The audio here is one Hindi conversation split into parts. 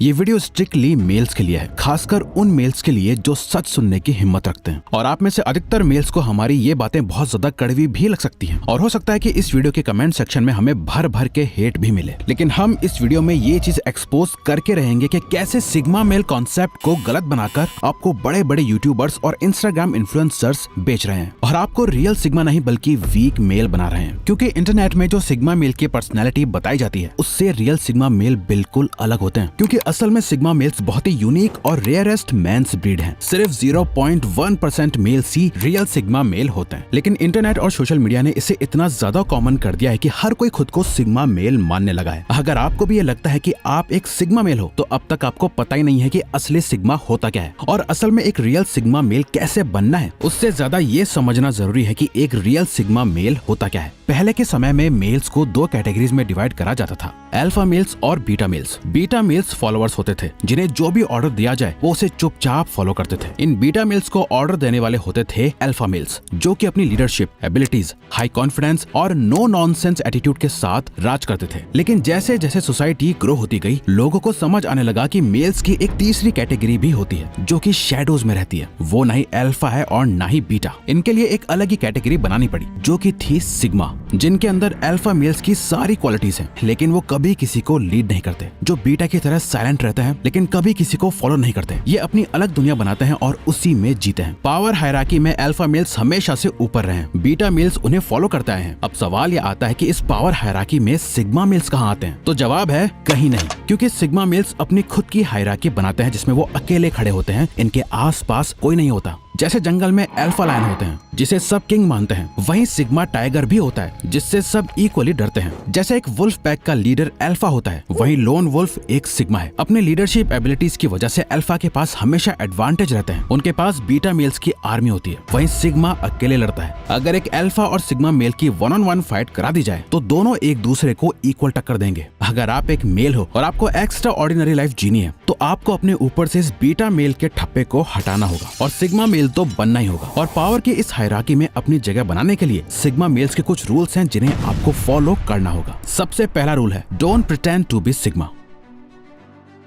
ये वीडियो स्ट्रिक्टली मेल्स के लिए है, खासकर उन मेल्स के लिए जो सच सुनने की हिम्मत रखते हैं। और आप में से अधिकतर मेल्स को हमारी ये बातें बहुत ज्यादा कड़वी भी लग सकती हैं और हो सकता है कि इस वीडियो के कमेंट सेक्शन में हमें भर भर के हेट भी मिले, लेकिन हम इस वीडियो में ये चीज एक्सपोज करके रहेंगे कि कैसे सिग्मा मेल कॉन्सेप्ट को गलत बनाकर आपको बड़े बड़े यूट्यूबर्स और इंस्टाग्राम इन्फ्लुएंसर्स बेच रहे हैं और आपको रियल सिग्मा नहीं बल्कि वीक मेल बना रहे हैं। क्योंकि इंटरनेट में जो सिग्मा मेल की पर्सनैलिटी बताई जाती है उससे रियल सिग्मा मेल बिल्कुल अलग होते हैं। क्योंकि असल में सिग्मा मेल्स बहुत ही यूनिक और रेयरेस्ट मेंस ब्रीड हैं। सिर्फ 0.1% मेल्स ही रियल सिग्मा मेल होते हैं, लेकिन इंटरनेट और सोशल मीडिया ने इसे इतना ज्यादा कॉमन कर दिया है कि हर कोई खुद को सिग्मा मेल मानने लगा है। अगर आपको भी ये लगता है कि आप एक सिग्मा मेल हो तो अब तक आपको पता ही नहीं है कि असली सिग्मा होता क्या है और असल में एक रियल सिग्मा मेल कैसे बनना है। उससे ज्यादा ये समझना जरूरी है कि एक रियल सिग्मा मेल होता क्या है। पहले के समय में मेल्स को दो कैटेगरीज में डिवाइड करा जाता था, अल्फा मेल्स और beta males. Beta males followers होते थे जिन्हें जो भी ऑर्डर दिया जाए वो उसे चुपचाप फॉलो करते थे। इन बीटा मेल्स को ऑर्डर देने वाले होते थे अल्फा मेल्स, जो कि अपनी लीडरशिप, एबिलिटीज, हाई कॉन्फिडेंस और नो नॉनसेंस एटीट्यूड के साथ राज करते थे। लेकिन जैसे जैसे सोसाइटी ग्रो होती गई, लोगों को समझ आने लगा कि मेल्स की एक तीसरी कैटेगरी भी होती है जो कि शैडोज में रहती है। वो ना ही अल्फा है और ना ही बीटा। इनके लिए एक अलग ही कैटेगरी बनानी पड़ी जो कि थी सिग्मा, जिनके अंदर अल्फा मेल्स की सारी क्वालिटीज हैं, लेकिन वो कभी किसी को लीड नहीं करते, जो बीटा की तरह साइलेंट रहते हैं लेकिन कभी किसी को फॉलो नहीं करते। ये अपनी अलग दुनिया बनाते हैं और उसी में जीते हैं। पावर हायरार्की में अल्फा मेल्स हमेशा से ऊपर रहे हैं, बीटा मेल्स उन्हें फॉलो करते हैं। अब सवाल ये आता है कि इस पावर हायरार्की में सिग्मा मेल्स कहाँ आते हैं? तो जवाब है कहीं नहीं, क्योंकि सिग्मा मेल्स अपनी खुद की हायरार्की बनाते हैं जिसमें वो अकेले खड़े होते हैं, इनके आसपास कोई नहीं होता। जैसे जंगल में अल्फा लायन होते हैं जिसे सब किंग मानते हैं, वहीं सिग्मा टाइगर भी होता है जिससे सब इक्वली डरते हैं। जैसे एक वुल्फ पैक का लीडर अल्फा होता है, वहीं लोन वुल्फ एक सिग्मा है। अपने लीडरशिप एबिलिटीज की वजह से अल्फा के पास हमेशा एडवांटेज रहते हैं। उनके पास बीटा मेल्स की आर्मी होती है, वहीं सिग्मा अकेले लड़ता है। अगर एक अल्फा और सिग्मा मेल की 1-on-1 फाइट करा दी जाए तो दोनों एक दूसरे को इक्वल टक्कर देंगे। अगर आप एक मेल हो और आपको एक्स्ट्रा ऑर्डिनरी लाइफ जीनी है तो आपको अपने ऊपर से इस बीटा मेल के ठप्पे को हटाना होगा और सिग्मा मेल तो बनना ही होगा। और पावर की इस हायरार्की में अपनी जगह बनाने के लिए सिग्मा मेल्स के कुछ रूल्स हैं जिन्हें आपको फॉलो करना होगा। सबसे पहला रूल है, don't pretend to be sigma.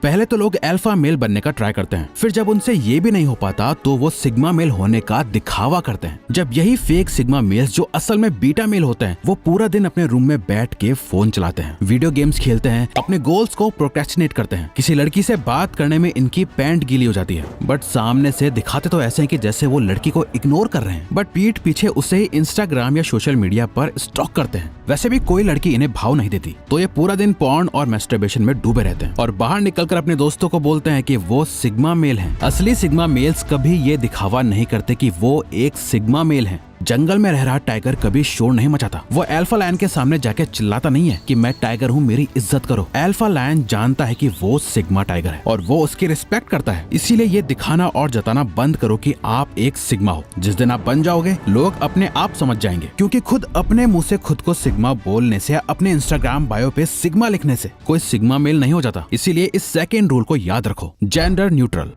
पहले तो लोग अल्फा मेल बनने का ट्राई करते हैं, फिर जब उनसे ये भी नहीं हो पाता तो वो सिग्मा मेल होने का दिखावा करते हैं। जब यही फेक सिग्मा मेल्स जो असल में बीटा मेल होते हैं वो पूरा दिन अपने रूम में बैठ के फोन चलाते हैं, वीडियो गेम्स खेलते हैं, अपने गोल्स को प्रोक्रेस्टिनेट करते हैं। किसी लड़की से बात करने में इनकी पैंट गीली हो जाती है, बट सामने से दिखाते तो ऐसे हैं कि जैसे वो लड़की को इग्नोर कर रहे हैं, बट पीठ पीछे उसे ही इंस्टाग्राम या सोशल मीडिया पर स्टॉक करते हैं। वैसे भी कोई लड़की इन्हें भाव नहीं देती तो ये पूरा दिन पॉर्न और मैस्टरबेशन में डूबे रहते हैं और बाहर निकलकर अपने दोस्तों को बोलते हैं कि वो सिग्मा मेल हैं। असली सिग्मा मेल्स कभी ये दिखावा नहीं करते कि वो एक सिग्मा मेल हैं। जंगल में रह रहा टाइगर कभी शोर नहीं मचाता, वो अल्फा लायन के सामने जाके चिल्लाता नहीं है कि मैं टाइगर हूँ, मेरी इज्जत करो। अल्फा लायन जानता है कि वो सिग्मा टाइगर है और वो उसकी रिस्पेक्ट करता है। इसीलिए ये दिखाना और जताना बंद करो कि आप एक सिग्मा हो। जिस दिन आप बन जाओगे लोग अपने आप समझ जाएंगे, क्योंकि खुद अपने मुंह से खुद को सिग्मा बोलने से, अपने इंस्टाग्राम बायो पे सिग्मा लिखने से कोई सिग्मा मेल नहीं हो जाता। इसीलिए इस सेकेंड रूल को याद रखो, जेंडर न्यूट्रल।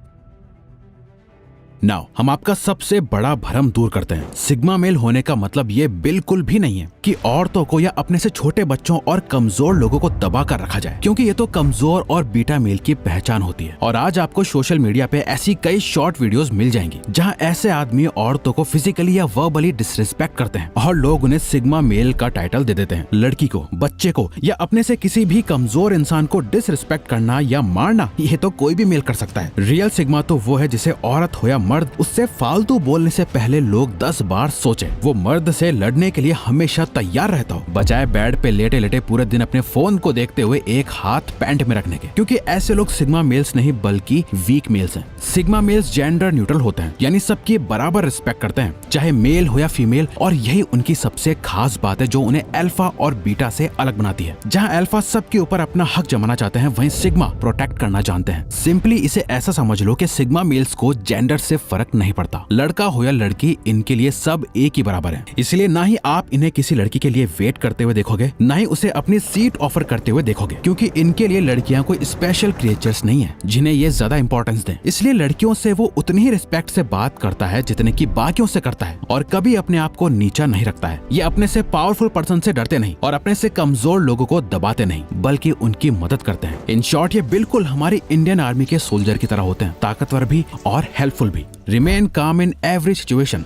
नाउ हम आपका सबसे बड़ा भ्रम दूर करते हैं। सिग्मा मेल होने का मतलब ये बिल्कुल भी नहीं है कि औरतों को या अपने से छोटे बच्चों और कमजोर लोगों को दबा कर रखा जाए, क्योंकि ये तो कमजोर और बीटा मेल की पहचान होती है। और आज आपको सोशल मीडिया पे ऐसी कई शॉर्ट वीडियोस मिल जाएंगी जहां ऐसे आदमी औरतों को फिजिकली या वर्बली डिसरिस्पेक्ट करते हैं और लोग उन्हें सिग्मा मेल का टाइटल दे देते हैं। लड़की को, बच्चे को या अपने से किसी भी कमजोर इंसान को डिसरिस्पेक्ट करना या मारना ये तो कोई भी मेल कर सकता है। रियल सिग्मा तो वो है जिसे औरत हो या मर्द, उससे फालतू बोलने से पहले लोग 10 बार सोचे। वो मर्द से लड़ने के लिए हमेशा तैयार रहता हो, बजाय बेड पे लेटे लेटे पूरे दिन अपने फोन को देखते हुए एक हाथ पैंट में रखने के। क्योंकि ऐसे लोग सिग्मा मेल्स नहीं बल्कि वीक मेल्स हैं। सिग्मा मेल्स जेंडर न्यूट्रल होते हैं, यानी सबकी बराबर रिस्पेक्ट करते हैं, चाहे मेल हो या फीमेल। और यही उनकी सबसे खास बात है जो उन्हें अल्फा और बीटा से अलग बनाती है। जहाँ अल्फा सबके ऊपर अपना हक जमाना चाहते हैं, वहीं सिग्मा प्रोटेक्ट करना जानते हैं। सिंपली इसे ऐसा समझ लो कि सिग्मा मेल्स को जेंडर से फर्क नहीं पड़ता। लड़का हो या लड़की, इनके लिए सब एक ही बराबर है। इसलिए ना ही आप इन्हें किसी लड़की के लिए वेट करते हुए देखोगे, ना ही उसे अपनी सीट ऑफर करते हुए देखोगे, क्योंकि इनके लिए लड़कियां कोई स्पेशल क्रिएचर्स नहीं है जिन्हें ये ज्यादा इंपॉर्टेंस दें। इसलिए लड़कियों से वो उतनी ही रिस्पेक्ट से बात करता है जितने की बाकियों से करता है, और कभी अपने आप को नीचा नहीं रखता है। ये अपने से पावरफुल पर्सन से डरते नहीं और अपने से कमजोर लोगों को दबाते नहीं, बल्कि उनकी मदद करते हैं। इन शॉर्ट, ये बिल्कुल हमारी इंडियन आर्मी के सोल्जर की तरह होते हैं, ताकतवर भी और हेल्पफुल भी। Remain calm in every situation.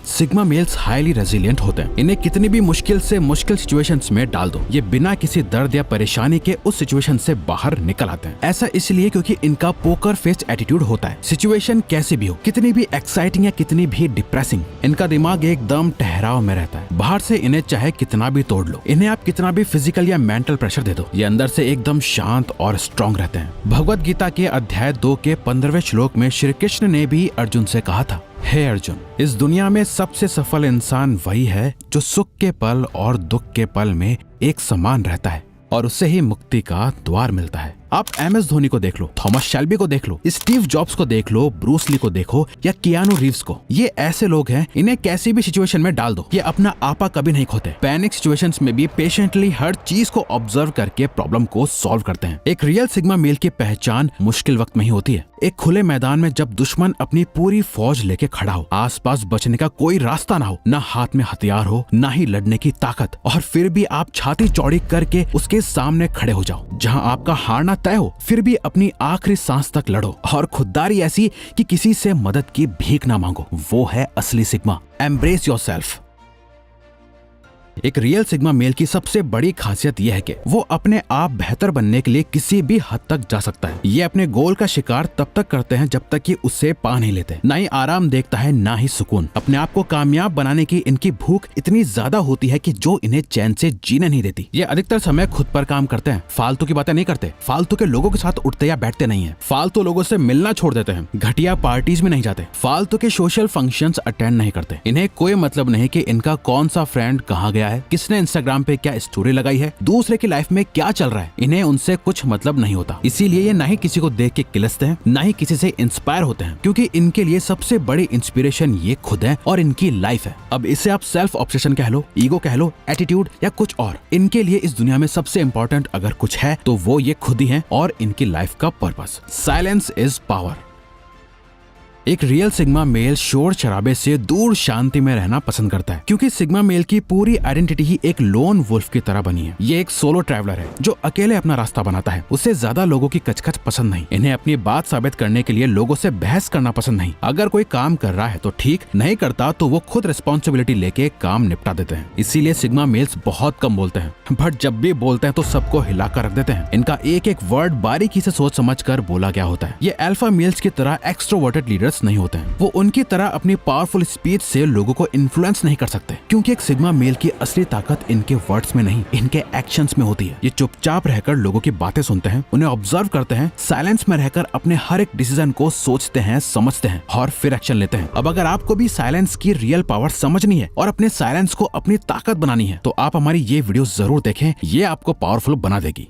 Sigma males highly resilient होते हैं। इन्हें कितनी भी मुश्किल से मुश्किल सिचुएशंस में डाल दो, ये बिना किसी दर्द या परेशानी के उस सिचुएशन से बाहर निकल आते हैं। ऐसा इसलिए क्योंकि इनका पोकर फेस एटीट्यूड होता है। सिचुएशन कैसी भी हो, कितनी भी एक्साइटिंग या कितनी भी डिप्रेसिंग, इनका दिमाग एकदम ठहराव में रहता है। बाहर से इन्हें चाहे कितना भी तोड़ लो, इन्हें आप कितना भी फिजिकल या मेंटल प्रेशर दे दो, ये अंदर से एकदम शांत और स्ट्रॉन्ग रहते हैं। भगवद गीता के अध्याय 2 के 15वें श्लोक में श्री कृष्ण ने भी अर्जुन से कहा था, हे अर्जुन, इस दुनिया में सबसे सफल इंसान वही है जो सुख के पल और दुख के पल में एक समान रहता है, और उससे ही मुक्ति का द्वार मिलता है। आप MS धोनी को देख लो, थॉमस शेल्बी को देख लो, स्टीव जॉब्स को देख लो, ब्रूस ली को देखो या कियानू रीव्स को। ये ऐसे लोग हैं, इन्हें कैसी भी सिचुएशन में डाल दो, ये अपना आपा कभी नहीं खोते। पैनिक सिचुएशंस में भी पेशेंटली हर चीज को ऑब्जर्व करके प्रॉब्लम को सॉल्व करते हैं। एक रियल सिग्मा मेल की पहचान मुश्किल वक्त में ही होती है। एक खुले मैदान में जब दुश्मन अपनी पूरी फौज लेके खड़ा हो, आसपास बचने का कोई रास्ता ना हो, ना हाथ में हथियार हो, ना ही लड़ने की ताकत, और फिर भी आप छाती चौड़ी करके उसके सामने खड़े हो जाओ। जहां आपका हारना तय हो, फिर भी अपनी आखिरी सांस तक लड़ो, और खुददारी ऐसी कि किसी से मदद की भीख ना मांगो। वो है असली सिग्मा। Embrace yourself. एक रियल सिग्मा मेल की सबसे बड़ी खासियत यह है कि वो अपने आप बेहतर बनने के लिए किसी भी हद तक जा सकता है। ये अपने गोल का शिकार तब तक करते हैं जब तक कि उससे पा नहीं लेते। ना ही आराम देखता है, ना ही सुकून। अपने आप को कामयाब बनाने की इनकी भूख इतनी ज्यादा होती है कि जो इन्हें चैन से जीने नहीं देती। ये अधिकतर समय खुद पर काम करते हैं, फालतू की बातें नहीं करते, फालतू के लोगों के साथ उठते या बैठते नहीं है, फालतू लोगों से मिलना छोड़ देते हैं, घटिया पार्टीज में नहीं जाते, फालतू के सोशल फंक्शंस अटेंड नहीं करते। इन्हें कोई मतलब नहीं कि इनका कौन सा फ्रेंड कहाँ गया है, किसने इंस्टाग्राम पे क्या स्टोरी लगाई है, दूसरे की लाइफ में क्या चल रहा है। इन्हें उनसे कुछ मतलब नहीं होता। इसीलिए ये ना ही किसी को देख के किलसते हैं, ना ही किसी से इंस्पायर होते हैं, क्योंकि इनके लिए सबसे बड़ी इंस्पिरेशन ये खुद है और इनकी लाइफ है। अब इसे आप सेल्फ ऑब्सेशन कह लो, ईगो कह लो, एटीट्यूड या कुछ और। इनके लिए इस दुनिया में सबसे इंपॉर्टेंट अगर कुछ है तो वो ये खुद ही है और इनकी लाइफ का पर्पस। Silence is power. एक रियल सिग्मा मेल शोर शराबे से दूर शांति में रहना पसंद करता है, क्योंकि सिग्मा मेल की पूरी आइडेंटिटी ही एक लोन वुल्फ की तरह बनी है। ये एक सोलो ट्रैवलर है जो अकेले अपना रास्ता बनाता है। उसे ज्यादा लोगों की कचकच पसंद नहीं। इन्हें अपनी बात साबित करने के लिए लोगों से बहस करना पसंद नहीं। अगर कोई काम कर रहा है तो ठीक, नहीं करता तो वो खुद रिस्पॉन्सिबिलिटी लेके काम निपटा देते हैं। इसीलिए सिग्मा मेल्स बहुत कम बोलते हैं, बट जब भी बोलते हैं तो सबको हिलाकर रख देते हैं। इनका एक एक वर्ड बारीकी से सोच समझ कर बोला गया होता है। ये अल्फा मेल्स की तरह एक्सट्रोवर्टेड लीडर्स नहीं होते हैं। वो उनकी तरह अपनी पावरफुल स्पीच से लोगों को इन्फ्लुएंस नहीं कर सकते, क्योंकि एक सिग्मा मेल की असली ताकत इनके वर्ड्स में नहीं, इनके एक्शंस में होती है। ये चुपचाप रहकर लोगों की बातें सुनते हैं, उन्हें ऑब्जर्व करते हैं, साइलेंस में रहकर अपने हर एक डिसीजन को सोचते हैं, समझते हैं और फिर एक्शन लेते हैं। अब अगर आपको भी साइलेंस की रियल पावर समझनी है और अपने साइलेंस को अपनी ताकत बनानी है तो आप हमारी ये वीडियो जरूर देखें, ये आपको पावरफुल बना देगी।